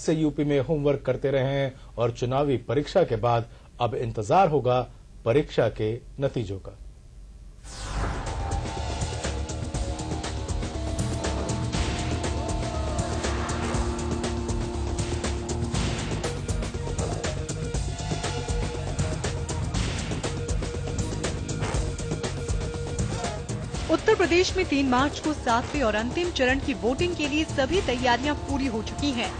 से यूपी में होमवर्क करते रहे हैं और चुनावी परीक्षा के बाद अब इंतजार होगा परीक्षा के नतीजों का। उत्तर प्रदेश में 3 मार्च को 7वें और अंतिम चरण की वोटिंग के लिए सभी तैयारियां पूरी हो चुकी हैं।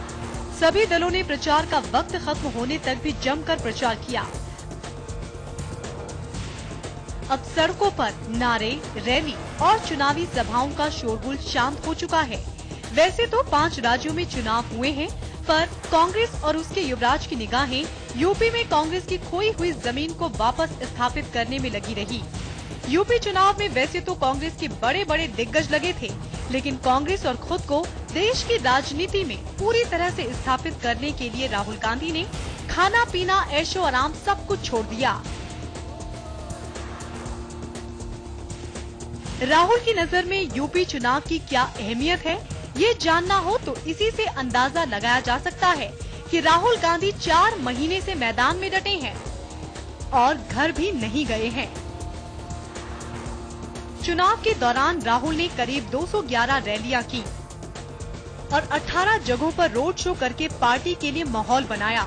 सभी दलों ने प्रचार का वक्त खत्म होने तक भी जमकर प्रचार किया। अब सड़कों पर नारे, रैली और चुनावी सभाओं का शोरगुल शांत हो चुका है। वैसे तो 5 राज्यों में चुनाव हुए हैं, पर कांग्रेस और उसके युवराज की निगाहें यूपी में कांग्रेस की खोई हुई जमीन को वापस स्थापित करने में लगी रही। यूपी चुनाव में वैसे तो कांग्रेस के बड़े बड़े दिग्गज लगे थे, लेकिन कांग्रेस और खुद को देश की राजनीति में पूरी तरह से स्थापित करने के लिए राहुल गांधी ने खाना पीना, ऐशो आराम सब कुछ छोड़ दिया। राहुल की नजर में यूपी चुनाव की क्या अहमियत है, ये जानना हो तो इसी से अंदाजा लगाया जा सकता है कि राहुल गांधी 4 महीने से मैदान में डटे हैं और घर भी नहीं गए हैं। चुनाव के दौरान राहुल ने करीब 211 रैलियां की और 18 जगहों पर रोड शो करके पार्टी के लिए माहौल बनाया।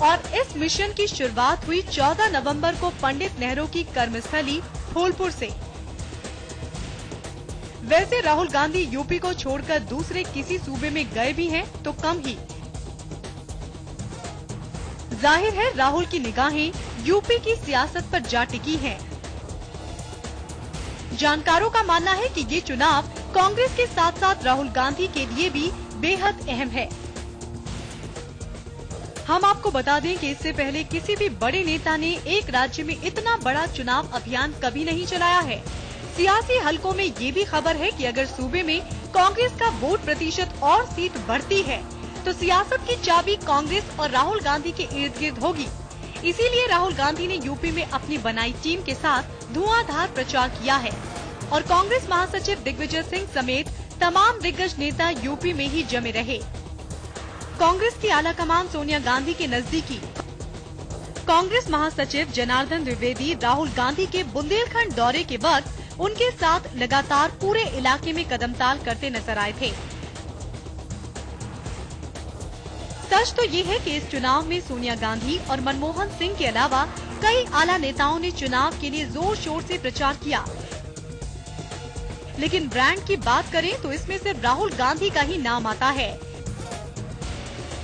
और इस मिशन की शुरुआत हुई 14 नवंबर को पंडित नेहरू की कर्मस्थली फूलपुर से। वैसे राहुल गांधी यूपी को छोड़कर दूसरे किसी सूबे में गए भी हैं तो कम ही। जाहिर है राहुल की निगाहें यूपी की सियासत पर जा टिकी हैं। जानकारों का मानना है कि ये चुनाव कांग्रेस के साथ साथ राहुल गांधी के लिए भी बेहद अहम है। हम आपको बता दें कि इससे पहले किसी भी बड़े नेता ने एक राज्य में इतना बड़ा चुनाव अभियान कभी नहीं चलाया है। सियासी हलकों में ये भी खबर है कि अगर सूबे में कांग्रेस का वोट प्रतिशत और सीट बढ़ती है तो सियासत की चाबी कांग्रेस और राहुल गांधी के इर्द गिर्द होगी। इसीलिए राहुल गांधी ने यूपी में अपनी बनाई टीम के साथ धुआंधार प्रचार किया है और कांग्रेस महासचिव दिग्विजय सिंह समेत तमाम दिग्गज नेता यूपी में ही जमे रहे। कांग्रेस की आला कमान सोनिया गांधी के नजदीकी कांग्रेस महासचिव जनार्दन द्विवेदी राहुल गांधी के बुंदेलखंड दौरे के वक्त उनके साथ लगातार पूरे इलाके में कदमताल करते नजर आए थे। सच तो ये है कि इस चुनाव में सोनिया गांधी और मनमोहन सिंह के अलावा कई आला नेताओं ने चुनाव के लिए जोर शोर से प्रचार किया, लेकिन ब्रांड की बात करें तो इसमें सिर्फ राहुल गांधी का ही नाम आता है।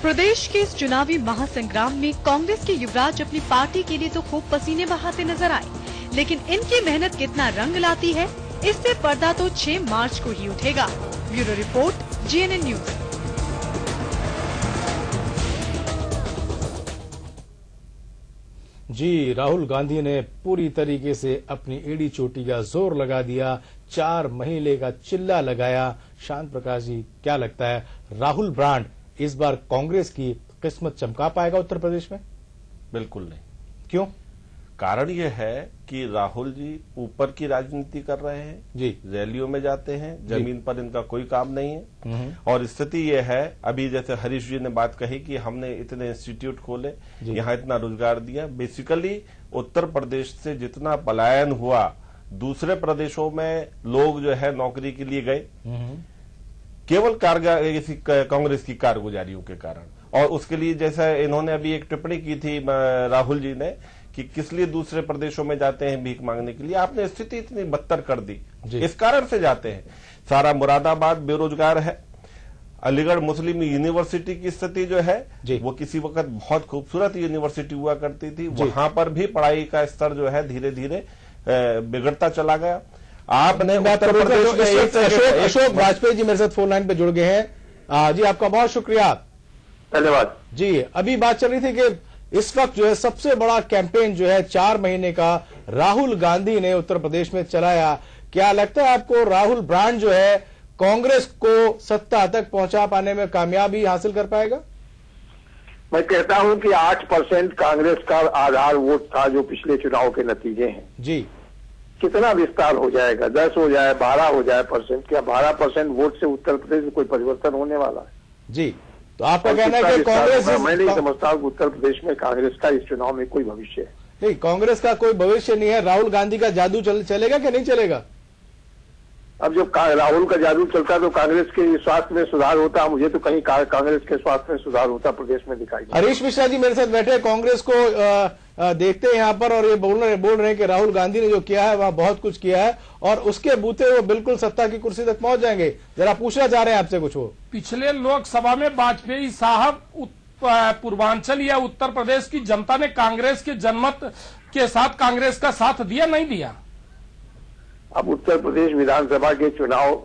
प्रदेश के इस चुनावी महासंग्राम में कांग्रेस के युवराज अपनी पार्टी के लिए तो खूब पसीने बहाते नजर आए, लेकिन इनकी मेहनत कितना रंग लाती है, इससे पर्दा तो 6 मार्च को ही उठेगा। Bureau report, GNN news. जी, राहुल गांधी ने पूरी तरीके से अपनी एड़ी चोटी का जोर लगा दिया, 4 महीने का चिल्ला लगाया। शांत प्रकाश जी, क्या लगता है राहुल ब्रांड इस बार कांग्रेस की किस्मत चमका पाएगा उत्तर प्रदेश में? बिल्कुल नहीं। क्यों? कारण यह है कि राहुल जी ऊपर की राजनीति कर रहे हैं जी, रैलियों में जाते हैं, जमीन पर इनका कोई काम नहीं है। और स्थिति यह है, अभी जैसे हरीश जी ने बात कही कि हमने इतने इंस्टीट्यूट खोले, यहाँ इतना रोजगार दिया। बेसिकली उत्तर प्रदेश से जितना पलायन हुआ, दूसरे प्रदेशों में लोग जो है नौकरी के लिए गए, केवल कांग्रेस की कारगुजारियों के कारण। और उसके लिए जैसा इन्होंने अभी एक टिप्पणी की थी राहुल जी ने कि किस लिए दूसरे प्रदेशों में जाते हैं भीख मांगने के लिए, आपने स्थिति इतनी बदतर कर दी, इस कारण से जाते हैं। सारा मुरादाबाद बेरोजगार है। अलीगढ़ मुस्लिम यूनिवर्सिटी की स्थिति जो है वो किसी वक्त बहुत खूबसूरत यूनिवर्सिटी हुआ करती थी, वहां पर भी पढ़ाई का स्तर जो है धीरे धीरे बिगड़ता चला गया। आपने अशोक वाजपेयी जी मेरे साथ फोन लाइन पे जुड़ गए हैं। जी, आपका बहुत शुक्रिया, धन्यवाद जी। अभी बात चल रही थी कि इस वक्त जो है सबसे बड़ा कैंपेन जो है 4 महीने का राहुल गांधी ने उत्तर प्रदेश में चलाया। क्या लगता है आपको राहुल ब्रांड जो है कांग्रेस को सत्ता तक पहुंचा पाने में कामयाबी हासिल कर पाएगा? मैं कहता हूं कि 8% कांग्रेस का आधार वोट था जो पिछले चुनाव के नतीजे हैं जी। कितना विस्तार हो जाएगा? 10 हो जाए, 12 हो जाए परसेंट, क्या 12% वोट से उत्तर प्रदेश में कोई परिवर्तन होने वाला है? जी, तो आपका कहना है कि कांग्रेस, मैं नहीं समझता हूँ उत्तर प्रदेश में कांग्रेस का इस चुनाव में कोई भविष्य है। नहीं, कांग्रेस का कोई भविष्य नहीं है। राहुल गांधी का जादू चलेगा कि नहीं चलेगा? अब जब राहुल का जादू चलता तो कांग्रेस के स्वास्थ्य में सुधार होता, मुझे तो कहीं कांग्रेस के स्वास्थ्य में सुधार होता प्रदेश में दिखाई नहीं। हरीश मिश्रा जी मेरे साथ बैठे, कांग्रेस को देखते हैं यहाँ पर, और ये बोल रहे हैं कि राहुल गांधी ने जो किया है वह बहुत कुछ किया है और उसके बूते वो बिल्कुल सत्ता की कुर्सी तक पहुंच जाएंगे। जरा पूछना चाह रहे हैं आपसे कुछ। वो पिछले लोकसभा में वाजपेयी साहब पूर्वांचल या उत्तर प्रदेश की जनता ने कांग्रेस के जनमत के साथ कांग्रेस का साथ दिया, नहीं दिया? अब उत्तर प्रदेश विधानसभा के चुनाव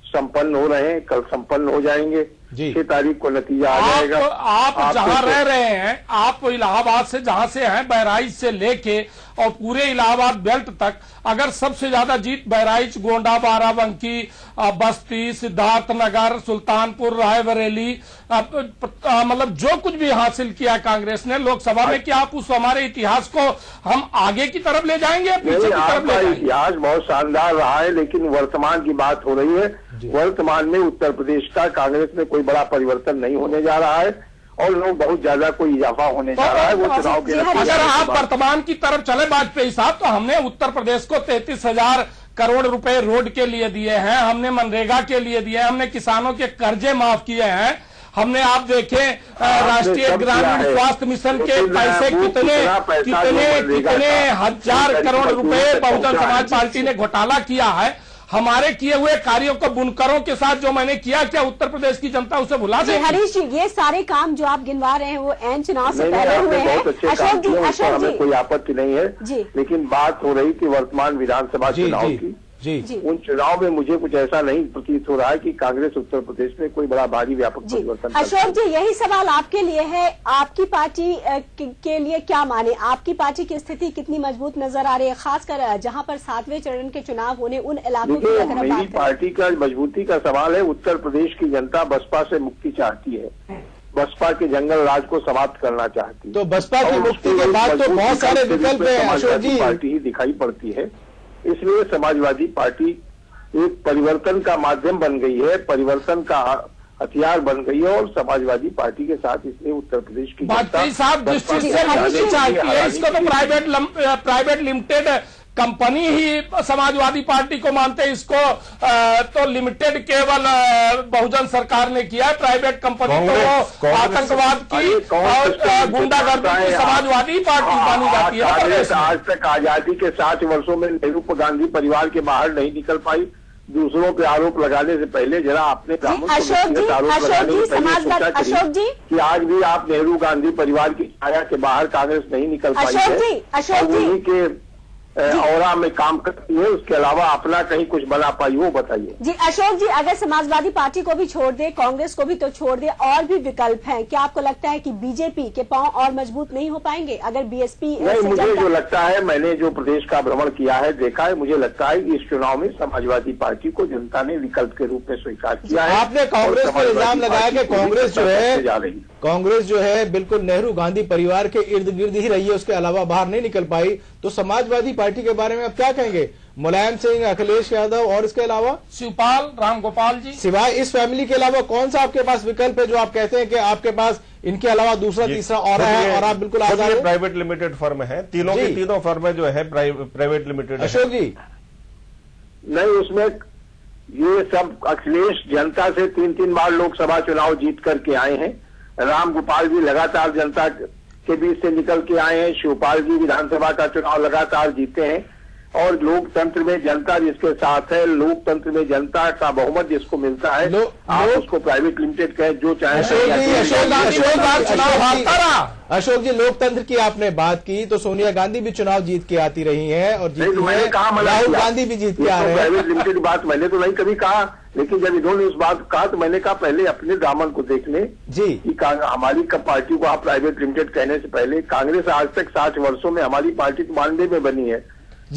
संपन्न हो रहे हैं, कल संपन्न हो जाएंगे। 6 तारीख को नतीजा आ जाएगा। आप जहां रह रहे हैं, आप इलाहाबाद से जहां से हैं, बहराइच से लेके और पूरे इलाहाबाद बेल्ट तक, अगर सबसे ज्यादा जीत बहराइच, गोंडा, बाराबंकी, बस्ती, सिद्धार्थनगर, सुल्तानपुर, रायबरेली, मतलब जो कुछ भी हासिल किया कांग्रेस ने लोकसभा में, क्या आप उस हमारे इतिहास को हम आगे की तरफ ले जाएंगे या पीछे की तरफ ले जाएंगे? इतिहास बहुत शानदार रहा है, लेकिन वर्तमान की बात हो रही है। वर्तमान में उत्तर प्रदेश का कांग्रेस में कोई बड़ा परिवर्तन नहीं होने जा रहा है और लोग बहुत ज्यादा कोई इजाफा होने जा रहा है। वो चुनाव के अगर आप वर्तमान की तरफ चले वाजपेयी साहब, तो हमने उत्तर प्रदेश को 33,000 करोड़ रुपए रोड के लिए दिए हैं, हमने मनरेगा के लिए दिए हैं, हमने किसानों के कर्जे माफ किए हैं, हमने आप देखें राष्ट्रीय ग्रामीण स्वास्थ्य मिशन के पैसे कितने हजार करोड़ रुपए बहुजन समाज पार्टी ने घोटाला किया है। हमारे किए हुए कार्यों को बुनकरों के साथ जो मैंने किया, क्या उत्तर प्रदेश की जनता उसे भुला देगी? हरीश जी, ये सारे काम जो आप गिनवा रहे हैं वो एन चुनाव से पहले हुए हैं। अशोक जी, कोई आपत्ति नहीं है जी, लेकिन बात हो रही थी वर्तमान विधानसभा चुनाव की। जी। उन चुनाव में मुझे कुछ ऐसा नहीं प्रतीत हो रहा है कि कांग्रेस उत्तर प्रदेश में कोई बड़ा भारी व्यापक परिवर्तन। अशोक जी, यही सवाल आपके लिए है, आपकी पार्टी के लिए क्या माने? आपकी पार्टी की स्थिति कितनी मजबूत नजर आ रही है, खासकर जहां पर 7वें चरण के चुनाव होने उन इलाकों की अगर बात करें? मेरी पार्टी का मजबूती का सवाल है। उत्तर प्रदेश की जनता बसपा से मुक्ति चाहती है, बसपा के जंगल राज को समाप्त करना चाहती है। तो बसपा की मुक्ति के बाद तो बहुत सारे विकल्प हैं अशोक जी। पार्टी ही दिखाई पड़ती है, इसलिए समाजवादी पार्टी एक परिवर्तन का माध्यम बन गई है, परिवर्तन का हथियार बन गई है और समाजवादी पार्टी के साथ इसलिए उत्तर प्रदेश की वाजपेयी साहब जिस चीज से मुक्ति चाहती है, इसको तो प्राइवेट लिमिटेड कंपनी ही समाजवादी पार्टी को मानते हैं, इसको तो लिमिटेड केवल बहुजन सरकार ने किया है। प्राइवेट कंपनी तो आतंकवाद की और गुंडागर्दी की समाजवादी पार्टी मानी जाती है। आज तक आजादी के 60 वर्षों में नेहरू गांधी परिवार के बाहर नहीं निकल पाई। दूसरों पे आरोप लगाने से पहले जरा अपने अशोक जी कि आज भी आप नेहरू गांधी परिवार की छाया के बाहर कांग्रेस नहीं निकल पाई है, उन्हीं के औरा में काम करती है, उसके अलावा अपना कहीं कुछ बना पाई, वो बताइए। जी अशोक जी, अगर समाजवादी पार्टी को भी छोड़ दे, कांग्रेस को भी तो छोड़ दे, और भी विकल्प हैं, क्या आपको लगता है कि बीजेपी के पांव और मजबूत नहीं हो पाएंगे अगर बीएसपी? नहीं, मुझे जो लगता है, मैंने जो प्रदेश का भ्रमण किया है, देखा है, मुझे लगता है कि इस चुनाव में समाजवादी पार्टी को जनता ने विकल्प के रूप में स्वीकार किया है। आपने कांग्रेस पर इल्जाम लगाया कि कांग्रेस जो है बिल्कुल नेहरू गांधी परिवार के इर्द गिर्द ही रही है, उसके अलावा बाहर नहीं निकल पाई। तो समाजवादी पार्टी के बारे में आप क्या कहेंगे? मुलायम सिंह, अखिलेश यादव और इसके अलावा शिवपाल, राम गोपाल जी, सिवाय इस फैमिली के अलावा कौन सा आपके पास विकल्प है जो आप कहते हैं कि आपके पास इनके अलावा दूसरा तीसरा और है और आप बिल्कुल आजाद हैं? प्राइवेट लिमिटेड फर्म है, तीनों की तीनों फर्में जो है प्राइवेट लिमिटेड। अशोक जी नहीं, उसमें ये सब अखिलेश जनता से 3-3 बार लोकसभा चुनाव जीत करके आए हैं। राम गोपाल जी लगातार जनता के बीच से निकल के आए हैं। शिवपाल जी विधानसभा का चुनाव लगातार जीते हैं और लोकतंत्र में जनता जिसके साथ है, लोकतंत्र में जनता का बहुमत जिसको मिलता है, आप उसको प्राइवेट लिमिटेड कहे जो चाहे। अशोक जी, लोकतंत्र की आपने बात की तो सोनिया गांधी भी चुनाव जीत के आती रही है और राहुल गांधी भी जीत के आ रहे हैं। प्राइवेट लिमिटेड बात मैंने तो नहीं कभी कहा, लेकिन जब इन्होंने उस बात कहा तो मैंने कहा पहले अपने दामन को देख लें जी कि हमारी पार्टी को आप प्राइवेट लिमिटेड कहने से पहले, कांग्रेस आज तक 60 वर्षों में, हमारी पार्टी तो 92 में बनी है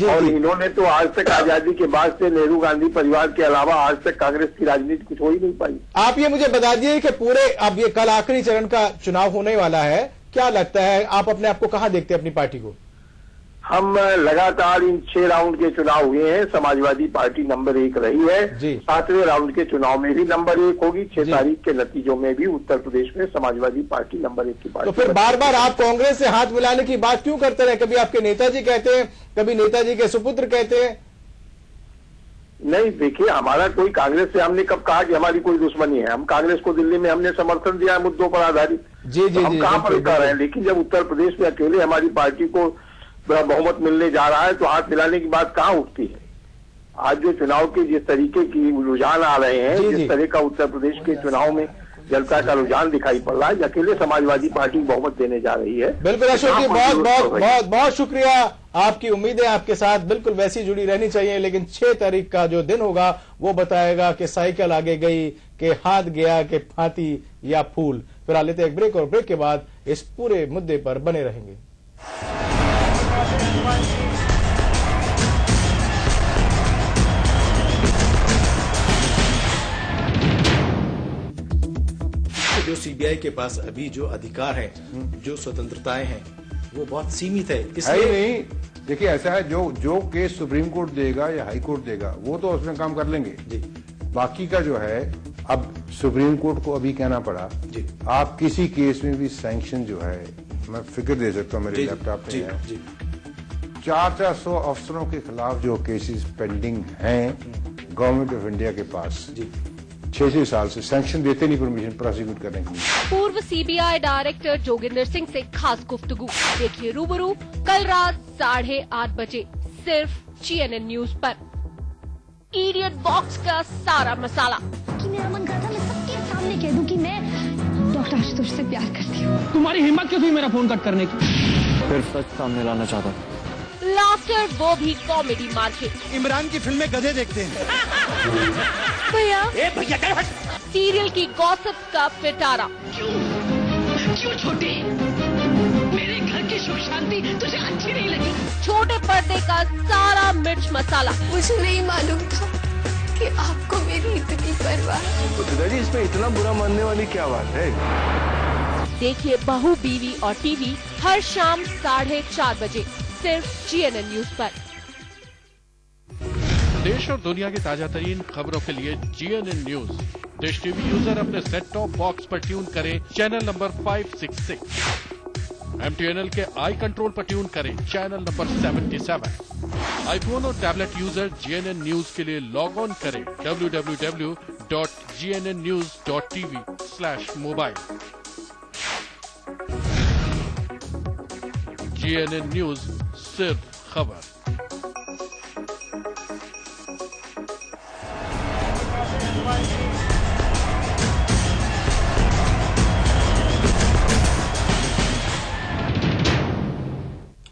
और इन्होंने तो आज तक आजादी के बाद से नेहरू गांधी परिवार के अलावा आज तक कांग्रेस की राजनीति कुछ हो ही नहीं पाई। आप ये मुझे बता दिए कि पूरे अब ये कल आखिरी चरण का चुनाव होने वाला है, क्या लगता है आप अपने आप को कहां देखते हैं अपनी पार्टी को? हम लगातार इन 6 राउंड के चुनाव हुए हैं, समाजवादी पार्टी नंबर 1 रही है। 7वें राउंड के चुनाव में भी नंबर 1 होगी। 6 तारीख के नतीजों में भी उत्तर प्रदेश में समाजवादी पार्टी नंबर 1 की पार्टी। तो फिर बार बार आप कांग्रेस से हाथ मिलाने की बात क्यों करते रहे? कभी आपके नेताजी कहते हैं, कभी नेताजी के सुपुत्र कहते हैं। नहीं, देखिए, हमारा कोई कांग्रेस से, हमने कब कहा कि हमारी कोई दुश्मनी है? हम कांग्रेस को दिल्ली में हमने समर्थन दिया है मुद्दों पर आधारित। हम कहां पर कर रहे हैं? लेकिन जब उत्तर प्रदेश में अकेले हमारी पार्टी को बहुमत मिलने जा रहा है तो हाथ मिलाने की बात कहां उठती है? आज जो चुनाव के जिस तरीके की रुझान आ रहे हैं, जिस तरह का उत्तर प्रदेश के चुनाव में जनता का रुझान दिखाई पड़ रहा है, अकेले समाजवादी पार्टी बहुमत देने जा रही है। बिल्कुल अशोक जी, बहुत बहुत बहुत बहुत शुक्रिया। आपकी उम्मीदें आपके साथ बिल्कुल वैसी जुड़ी रहनी चाहिए, लेकिन 6 तारीख का जो दिन होगा वो बताएगा कि साइकिल आगे गई, कि हाथ गया, कि फांती या फूल। फिलहाल लेते एक ब्रेक और ब्रेक के बाद इस पूरे मुद्दे पर बने रहेंगे। जो सीबीआई के पास अभी जो अधिकार है, जो स्वतंत्रताएं हैं, वो बहुत सीमित है। इसलिए नहीं, देखिए ऐसा है, जो केस सुप्रीम कोर्ट देगा या हाई कोर्ट देगा वो तो उसमें काम कर लेंगे जी। बाकी का जो है, अब सुप्रीम कोर्ट को अभी कहना पड़ा जी, आप किसी केस में भी सैंक्शन जो है, मैं फिगर दे सकता हूँ, मेरे लैपटॉप में है, 400 अफसरों के खिलाफ जो केसेस पेंडिंग हैं गवर्नमेंट ऑफ इंडिया के पास जी, 6 साल से सैंक्शन देते नहीं परमिशन प्रोसिक्यूट करने की। पूर्व सीबीआई डायरेक्टर जोगिंदर सिंह से खास गुफ्तगू देखिए रूबरू कल रात 8:30 बजे सिर्फ जीएनएन न्यूज पर। इडियट बॉक्स का सारा मसाला। कि मेरा मन करता मैं सबके सामने कह दूं कि मैं डॉक्टर आशुतोष से प्यार करती हूँ। तुम्हारी हिम्मत क्यों थी मेरा फोन कट करने की? फिर सच सामने लाना चाहता था। लाफ्टर वो भी कॉमेडी मार के। इमरान की फिल्में गधे देखते हैं। भैया भैया सीरियल की गॉसिप का पिटारा। क्यों छोटे? मेरे घर की सुख शांति तुझे अच्छी नहीं लगी? छोटे पर्दे का सारा मिर्च मसाला। मुझे नहीं मालूम था कि आपको मेरी इतनी परवाह है। तो दादाजी, इसमें इतना बुरा मानने वाली क्या बात है? देखिए बहू बीवी और टीवी हर शाम 4:30 बजे सिर्फ जीएनएन न्यूज पर। देश और दुनिया की ताजा तरीन खबरों के लिए GNN news. Dish TV user अपने सेट टॉप बॉक्स पर ट्यून करें चैनल नंबर 566। एमटीएनएल के आई कंट्रोल पर ट्यून करें चैनल नंबर 77। आईफोन और टैबलेट यूजर जीएनएन न्यूज के लिए लॉग ऑन करें www.gnnnews.tv/mobile। जीएनएन न्यूज, सिर्फ खबर।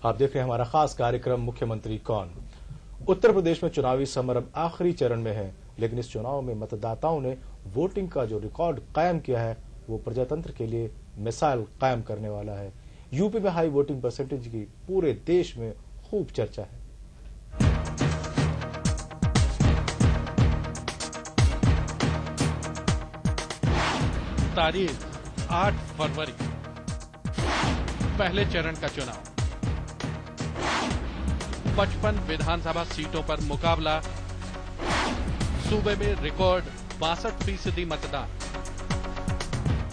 आप देख रहे हैं हमारा खास कार्यक्रम मुख्यमंत्री कौन। उत्तर प्रदेश में चुनावी समर अब आखिरी चरण में है, लेकिन इस चुनाव में मतदाताओं ने वोटिंग का जो रिकॉर्ड कायम किया है वो प्रजातंत्र के लिए मिसाल कायम करने वाला है। यूपी में हाई वोटिंग परसेंटेज की पूरे देश में खूब चर्चा है। तारीख 8 फरवरी, पहले चरण का चुनाव। 55 विधानसभा सीटों पर मुकाबला। सूबे में रिकॉर्ड 62% मतदान।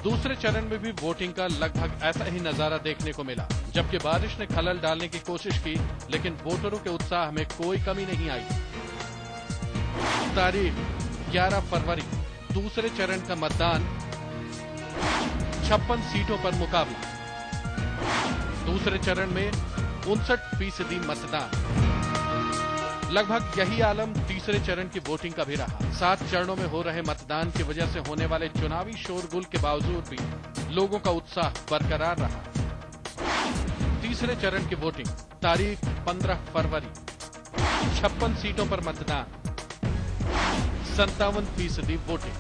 दूसरे चरण में भी वोटिंग का लगभग ऐसा ही नजारा देखने को मिला, जबकि बारिश ने खलल डालने की कोशिश की, लेकिन वोटरों के उत्साह में कोई कमी नहीं आई। तारीख 11 फरवरी, दूसरे चरण का मतदान। 56 सीटों पर मुकाबला। दूसरे चरण में 59% मतदान। लगभग यही आलम तीसरे चरण की वोटिंग का भी रहा। 7 चरणों में हो रहे मतदान की वजह से होने वाले चुनावी शोरगुल के बावजूद भी लोगों का उत्साह बरकरार रहा। तीसरे चरण की वोटिंग तारीख 15 फरवरी, 56 सीटों पर मतदान, 57% वोटिंग।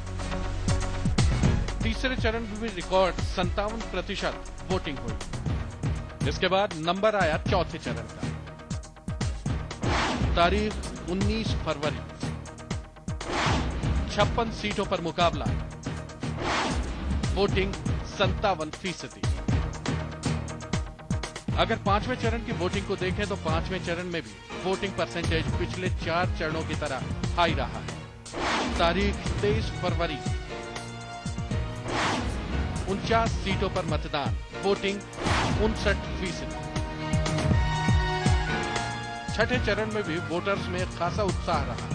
तीसरे चरण में भी रिकॉर्ड 57% वोटिंग हुई। इसके बाद नंबर आया चौथे चरण का। तारीख 19 फरवरी, 56 सीटों पर मुकाबला, वोटिंग 57%। अगर पांचवें चरण की वोटिंग को देखें तो पांचवें चरण में भी वोटिंग परसेंटेज पिछले 4 चरणों की तरह हाई रहा है। तारीख 23 फरवरी। 49 सीटों पर मतदान, वोटिंग 59%। छठे चरण में भी वोटर्स में खासा उत्साह रहा।